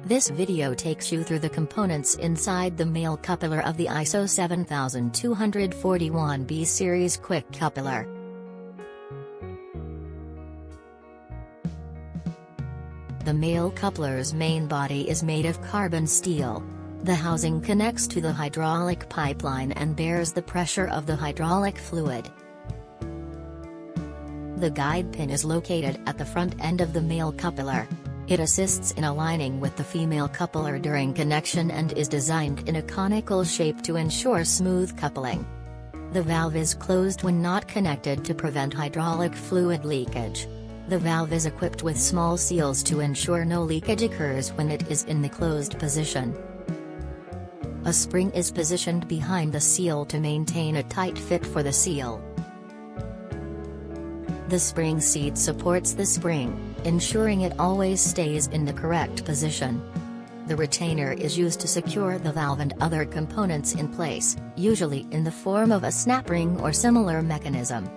This video takes you through the components inside the male coupler of the ISO 7241B series quick coupler. The male coupler's main body is made of carbon steel. The housing connects to the hydraulic pipeline and bears the pressure of the hydraulic fluid. The guide pin is located at the front end of the male coupler. It assists in aligning with the female coupler during connection and is designed in a conical shape to ensure smooth coupling. The valve is closed when not connected to prevent hydraulic fluid leakage. The valve is equipped with small seals to ensure no leakage occurs when it is in the closed position. A spring is positioned behind the seal to maintain a tight fit for the seal. The spring seat supports the spring, ensuring it always stays in the correct position. The retainer is used to secure the valve and other components in place, usually in the form of a snap ring or similar mechanism.